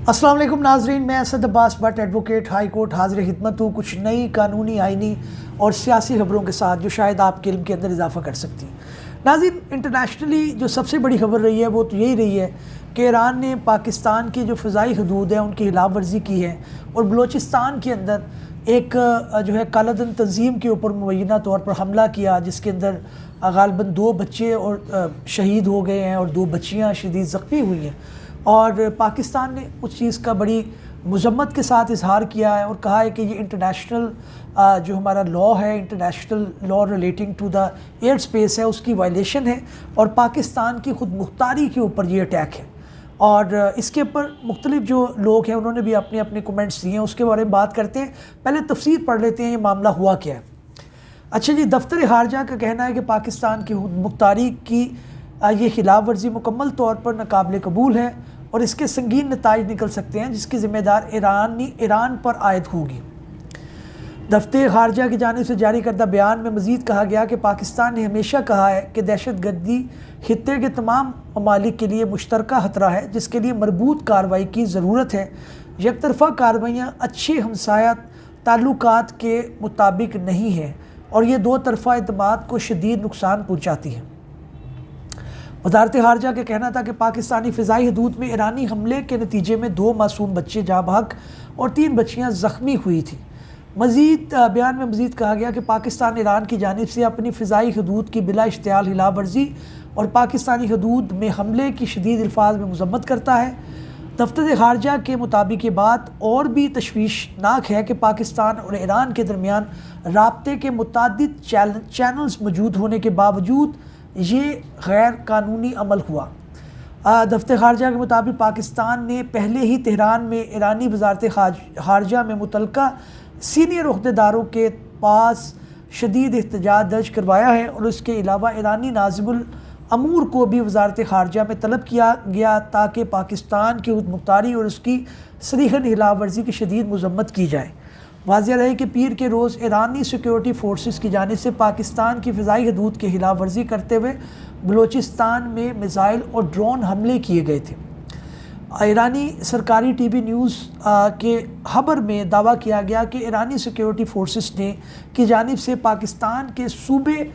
अस्सलाम वालेकुम नाजरीन, मैं Asad Abbas Bhatt advocate high court हाजिर खिदमत हूँ कुछ नई कानूनी, आइनी और सियासी खबरों के साथ जो शायद आपके इल्म के अंदर इजाफा कर सकती हैं। नाज़रीन, इंटरनेशनली जो सबसे बड़ी खबर रही है वो तो यही रही है कि ईरान ने पाकिस्तान की जो फ़िज़ाई हदूद है उनकी खिलाफ वर्जी की है और बलूचिस्तान के अंदर एक जो है कालादन तंजीम के ऊपर मुबैना तौर पर हमला किया, जिसके अंदर गालिबन 2 बच्चे और शहीद हो गए हैं और 2 बच्चियाँ शदीद ज़ख्मी हुई हैं। और पाकिस्तान ने उस चीज़ का बड़ी मज़म्मत के साथ इजहार किया है और कहा है कि ये इंटरनेशनल जो हमारा लॉ है, international law relating to the air space है, उसकी वायलेशन है और पाकिस्तान की खुद मुख्तारी के ऊपर ये अटैक है। और इसके ऊपर मुख्तलिफ जो लोग हैं उन्होंने भी अपने अपने कमेंट्स दिए हैं, उसके बारे में बात करते हैं। पहले तफसीर पढ़ लेते हैं ये मामला हुआ क्या है। अच्छा जी, दफ्तर खारजा का कहना है कि पाकिस्तान की मुख्तारी की ये खिलाफ वर्जी मुकम्मल तौर पर नाकाबिल कबूल है और इसके संगीन नताइज निकल सकते हैं जिसकी ज़िम्मेदार ईरान पर आयद होगी। दफ्तर खारजा की जानिब से जारी करदा बयान में मज़ीद कहा गया कि पाकिस्तान ने हमेशा कहा है कि दहशत गर्दी खित्ते के तमाम ममालिक के लिए मुश्तरका ख़तरा है, जिसके लिए मरबूत कार्रवाई की ज़रूरत है। यकतरफ़ा कार्रवाइयाँ अच्छे हमसाया ताल्लुकात के मुताबिक नहीं हैं और ये दो तरफ़ा एतमाद को शदीद नुकसान पहुँचाती हैं। वज़ारत खारजा का कहना था कि पाकिस्तानी फ़िज़ाई हदूद में ईरानी हमले के नतीजे में 2 मासूम बच्चे जाँ बहक और 3 बच्चियाँ ज़ख्मी हुई थी। मज़ीद बयान में मज़ीद कहा गया कि पाकिस्तान ईरान की जानिब से अपनी फ़िज़ाई हदूद की बिला इश्तियाल खिलाफ वर्जी और पाकिस्तानी हदूद में हमले की शदीद अल्फाज में मज़म्मत करता है। दफ्तर खारजा के मुताबिक ये बात और भी तशवीशनाक है कि पाकिस्तान और ईरान के दरमियान राब्ते के मुतादिद चैनल्स मौजूद होने के बावजूद ये गैर कानूनी अमल हुआ। दफ्तर खारजा के मुताबिक पाकिस्तान ने पहले ही तेहरान में ईरानी वज़ारत खारजा में मुतल्लिका सीनियर अहदेदारों के पास शदीद एहतजाज दर्ज करवाया है और इसके अलावा ईरानी नाज़िमुल अमूर को भी वज़ारत खारजा में तलब किया गया ताकि पाकिस्तान की खुद मुख्तारी और उसकी सरीहन खिलाफ वर्जी की शदीद मज़म्मत की जाए। वाज़ेह रहे कि पीर के रोज़ ईरानी सिक्योरिटी फोर्सेस की जानिब से पाकिस्तान की फ़िज़ाई हदूद की खिलाफ वर्जी करते हुए बलूचिस्तान में मिसाइल और ड्रोन हमले किए गए थे। ईरानी सरकारी टीवी न्यूज़ के खबर में दावा किया गया कि ईरानी सिक्योरिटी फोर्सेस ने की जानिब से पाकिस्तान के सूबे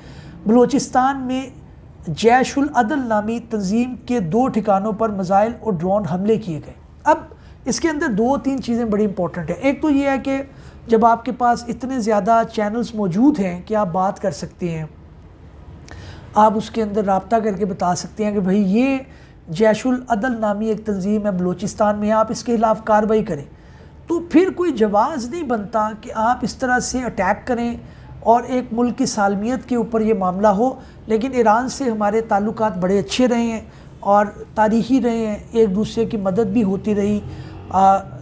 बलूचिस्तान में जैश-उल अदल नामी तंजीम के 2 ठिकानों पर मिसाइल और ड्रोन हमले किए गए। अब इसके अंदर 2-3 चीज़ें बड़ी इंपॉर्टेंट हैं। एक तो ये है कि जब आपके पास इतने ज़्यादा चैनल्स मौजूद हैं कि आप बात कर सकते हैं, आप उसके अंदर राब्ता करके बता सकते हैं कि भाई ये जैश-उल अदल नामी एक तंजीम है बलूचिस्तान में, आप इसके खिलाफ कार्रवाई करें, तो फिर कोई जवाज़ नहीं बनता कि आप इस तरह से अटैक करें और एक मुल्क की सालमियत के ऊपर ये मामला हो। लेकिन ईरान से हमारे ताल्लुकात बड़े अच्छे रहे हैं और तारीख़ी रहे हैं, एक दूसरे की मदद भी होती रही,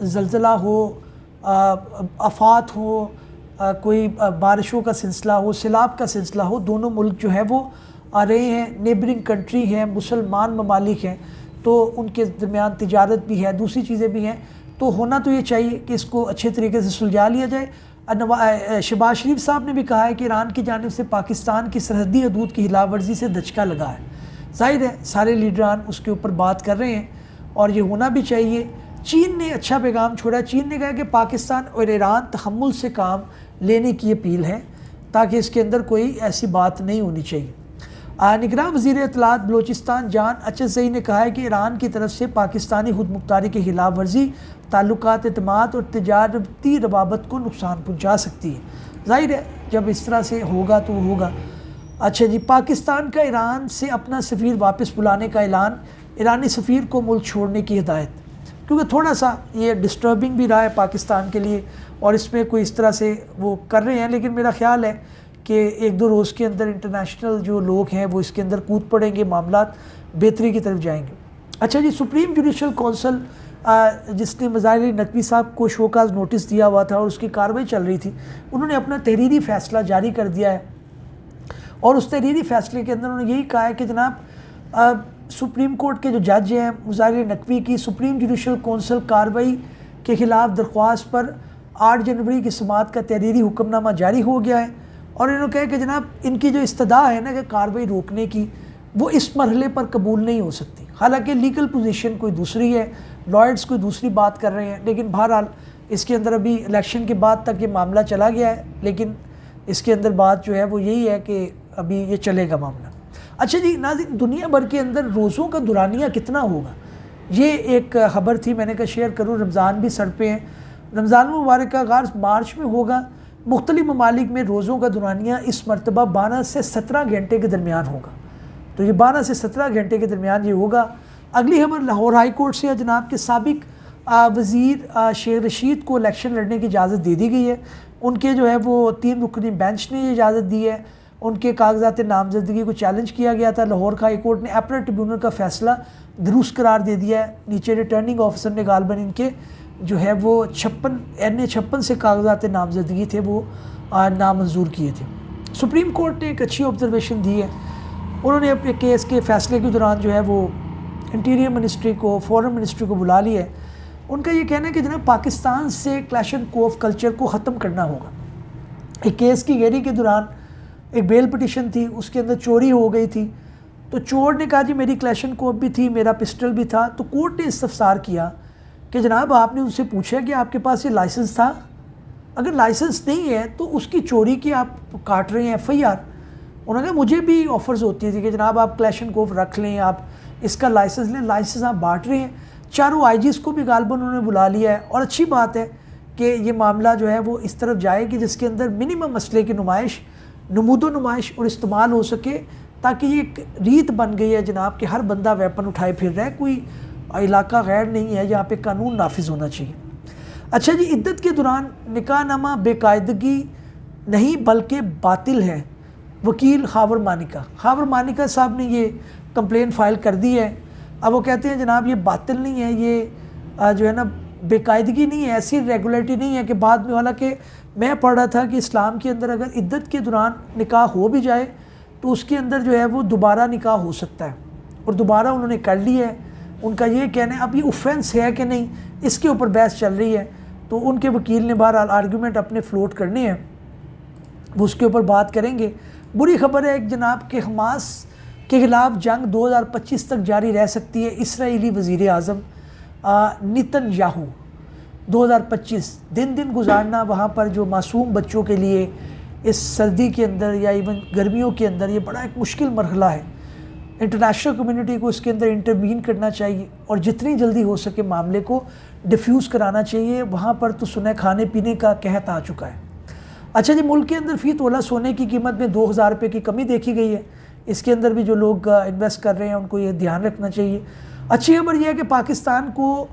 ज़लज़ला हो, आफ़ात हो, कोई बारिशों का सिलसिला हो, सैलाब का सिलसिला हो, दोनों मुल्क जो है वो आ रहे हैं, नेबरिंग कंट्री हैं, मुसलमान ममालिक हैं, तो उनके दरमियान तिजारत भी है, दूसरी चीज़ें भी हैं। तो होना तो ये चाहिए कि इसको अच्छे तरीके से सुलझा लिया जाए। शहबाज शरीफ साहब ने भी कहा है कि ईरान की जानिब से पाकिस्तान की सरहदी हदूद की खिलाफ वर्जी से दचका लगा है। ज़ाहिर है सारे लीडरान उसके ऊपर बात कर रहे हैं और ये होना भी चाहिए। चीन ने अच्छा पैगाम छोड़ा। चीन ने कहा कि पाकिस्तान और ईरान तहम्मुल से काम लेने की अपील है ताकि इसके अंदर कोई ऐसी बात नहीं होनी चाहिए। निगरान वज़ीर इत्तलात बलूचिस्तान जान अचज़ई ने कहा है कि ईरान की तरफ से पाकिस्तानी खुद मुख्तारी की खिलाफ वर्जी ताल्लुकात, एतमाद और तिजारती रवाबत को नुकसान पहुँचा सकती है। ज़ाहिर है जब इस तरह से होगा तो होगा। अच्छा जी, पाकिस्तान का ईरान से अपना सफ़ीर वापस बुलाने का ऐलान, ईरानी सफ़ीर को मुल्क छोड़ने की हिदायत, क्योंकि थोड़ा सा ये डिस्टर्बिंग भी रहा है पाकिस्तान के लिए और इसमें कोई इस तरह से वो कर रहे हैं। लेकिन मेरा ख़्याल है कि 1-2 रोज़ के अंदर इंटरनेशनल जो लोग हैं वो इसके अंदर कूद पड़ेंगे, मामलात बेहतरी की तरफ जाएंगे। अच्छा जी, सुप्रीम जुडिशल कौंसिल जिसने मज़ाहिर नकवी साहब को शोकाज नोटिस दिया हुआ था और उसकी कार्रवाई चल रही थी, उन्होंने अपना तहरीरी फ़ैसला जारी कर दिया है और उस तहरीरी फ़ैसले के अंदर उन्होंने यही कहा है कि जनाब सुप्रीम कोर्ट के जो जज हैं मज़ाहिर नकवी की सुप्रीम जुडिशल कौंसिल कार्रवाई के ख़िलाफ़ दरख्वास्त पर 8 जनवरी की समाअत का तहरीरी हुक्मनामा जारी हो गया है और इन्होंने कहा कि जनाब इनकी जो इस्तदा है ना कि कार्रवाई रोकने की, वो इस मरहले पर कबूल नहीं हो सकती। हालांकि लीगल पोजीशन कोई दूसरी है, لائرز کوئی دوسری بات کر رہے ہیں، لیکن بہرحال اس کے اندر ابھی الیکشن کے بعد تک یہ معاملہ چلا گیا ہے، لیکن اس کے اندر بات جو ہے وہ یہی ہے کہ ابھی یہ چلے گا معاملہ۔ اچھا جی ناظرین، دنیا بھر کے اندر روزوں کا دورانیہ کتنا ہوگا، یہ ایک خبر تھی، میں نے کہا شیئر کروں۔ رمضان بھی سر پہ ہیں، رمضان المبارک کا آغاز مارچ میں ہوگا۔ مختلف ممالک میں روزوں کا دورانیہ اس مرتبہ 12 سے 17 گھنٹے کے درمیان ہوگا، تو یہ 12 سے 17 گھنٹے کے درمیان یہ ہوگا۔ اگلی خبر لاہور ہائی کورٹ سے جناب کے سابق وزیر شیخ رشید کو الیکشن لڑنے کی اجازت دے دی گئی ہے۔ ان کے جو ہے وہ 3 رکنی بینچ نے یہ اجازت دی ہے۔ ان کے کاغذات نامزدگی کو چیلنج کیا گیا تھا، لاہور ہائی کورٹ نے اپیلیٹ ٹریبیونل کا فیصلہ درست قرار دے دیا ہے۔ نیچے ریٹرننگ آفیسر نے غالباً ان کے جو ہے وہ 56 سے کاغذات نامزدگی تھے وہ نامنظور کیے تھے۔ سپریم کورٹ نے ایک اچھی آبزرویشن دی ہے، انہوں نے اپنے کیس کے فیصلے کے دوران جو ہے وہ انٹیریئر منسٹری کو، فورن منسٹری کو بلا لیا ہے۔ ان کا یہ کہنا ہے کہ جناب پاکستان سے کلیش اینڈ کوف کلچر کو ختم کرنا ہوگا۔ ایک کیس کی گیری کے دوران ایک بیل پٹیشن تھی، اس کے اندر چوری ہو گئی تھی، تو چور نے کہا جی میری کلیش اینڈ کوف بھی تھی، میرا پسٹل بھی تھا، تو کورٹ نے استفسار کیا کہ جناب آپ نے ان سے پوچھا کہ آپ کے پاس یہ لائسنس تھا؟ اگر لائسنس نہیں ہے تو اس کی چوری کی آپ کاٹ رہے ہیں ایف آئی آر۔ انہوں نے کہا مجھے بھی آفرز ہوتی تھی کہ جناب آپ کلیش اینڈ کوف رکھ لیں، آپ اس کا لائسنس لیں، لائسنس آپ بانٹ رہے ہیں۔ چاروں آئی جیز کو بھی غالباً انہوں نے بلا لیا ہے، اور اچھی بات ہے کہ یہ معاملہ جو ہے وہ اس طرف جائے کہ جس کے اندر منیمم مسئلے کی نمائش، نمود و نمائش اور استعمال ہو سکے، تاکہ یہ ایک ریت بن گئی ہے جناب کہ ہر بندہ ویپن اٹھائے پھر رہا ہے، کوئی علاقہ غیر نہیں ہے جہاں پہ قانون نافذ ہونا چاہیے۔ اچھا جی، عدت کے دوران نکاح نامہ بے قاعدگی نہیں بلکہ باطل ہے، وکیل خاور مانیکا صاحب نے یہ کمپلین فائل کر دی ہے۔ اب وہ کہتے ہیں جناب یہ باطل نہیں ہے، یہ جو ہے نا بے قاعدگی نہیں ہے، ایسی ریگولیٹری نہیں ہے کہ بعد میں، حالانکہ میں پڑھ رہا تھا کہ اسلام کے اندر اگر عدت کے دوران نکاح ہو بھی جائے تو اس کے اندر جو ہے وہ دوبارہ نکاح ہو سکتا ہے، اور دوبارہ انہوں نے کر لی ہے۔ ان کا یہ کہنا ہے اب یہ اوفینس ہے کہ نہیں، اس کے اوپر بحث چل رہی ہے، تو ان کے وکیل نے بہرحال آرگیومنٹ اپنے فلوٹ کرنے ہیں، وہ اس کے اوپر بات کریں گے۔ بری خبر ہے ایک جناب کہ حماس کے خلاف جنگ 2025 تک جاری رہ سکتی ہے۔ اسرائیلی وزیر اعظم نیتن یاہو 2025 دن گزارنا وہاں پر جو معصوم بچوں کے لیے اس سردی کے اندر یا ایون گرمیوں کے اندر یہ بڑا ایک مشکل مرحلہ ہے۔ انٹرنیشنل کمیونٹی کو اس کے اندر انٹربین کرنا چاہیے اور جتنی جلدی ہو سکے معاملے کو ڈیفیوز کرانا چاہیے۔ وہاں پر تو سنا کھانے پینے کا قحط آ چکا ہے۔ اچھا جی، ملک کے اندر فی تولہ سونے کی قیمت میں 2000 روپے کی کمی دیکھی گئی ہے۔ اس کے اندر بھی جو لوگ انویسٹ کر رہے ہیں ان کو یہ دھیان رکھنا چاہیے۔ اچھی خبر یہ ہے کہ پاکستان کو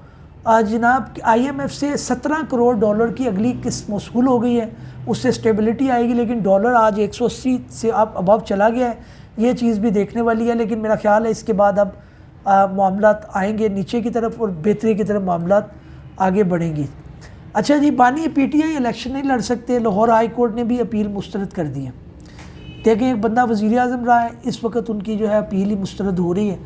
جناب آئی ایم ایف سے 17 کروڑ ڈالر کی اگلی قسط موصول ہو گئی ہے، اس سے سٹیبلٹی آئے گی، لیکن ڈالر آج 180 سے ابو چلا گیا ہے، یہ چیز بھی دیکھنے والی ہے۔ لیکن میرا خیال ہے اس کے بعد اب معاملات آئیں گے نیچے کی طرف اور بہتری کی طرف معاملات آگے بڑھیں گی۔ اچھا جی، بانی پی ٹی آئی الیکشن نہیں لڑ سکتے، لاہور ہائی کورٹ نے بھی اپیل مسترد کر دی ہے۔ دیکھیں ایک بندہ وزیر اعظم رہا ہے، اس وقت ان کی جو ہے اپیل ہی مسترد ہو رہی ہے،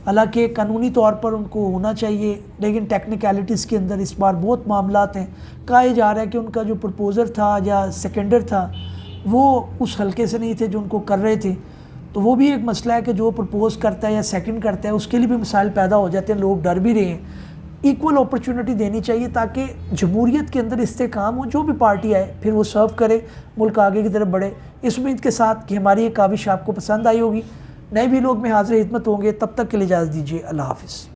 حالانکہ قانونی طور پر ان کو ہونا چاہیے، لیکن ٹیکنیکلٹیز کے اندر اس بار بہت معاملات ہیں۔ کہا یہ جا رہا ہے کہ ان کا جو پرپوزر تھا یا سیکنڈر تھا وہ اس حلقے سے نہیں تھے جو ان کو کر رہے تھے، تو وہ بھی ایک مسئلہ ہے کہ جو پرپوز کرتا ہے یا سیکنڈ کرتا ہے اس کے لیے بھی مسائل پیدا ہو جاتے ہیں، لوگ ڈر بھی رہے ہیں۔ ایکول اپرچونٹی دینی چاہیے تاکہ جمہوریت کے اندر استحکام ہو، جو بھی پارٹی آئے پھر وہ سرو کرے، ملک آگے کی طرف بڑھے۔ اس امید کے ساتھ کہ ہماری یہ کاوش آپ کو پسند آئی ہوگی، نئے بھی لوگ میں حاضر خدمت ہوں گے، تب تک کے لیے اجازت دیجیے، اللہ حافظ۔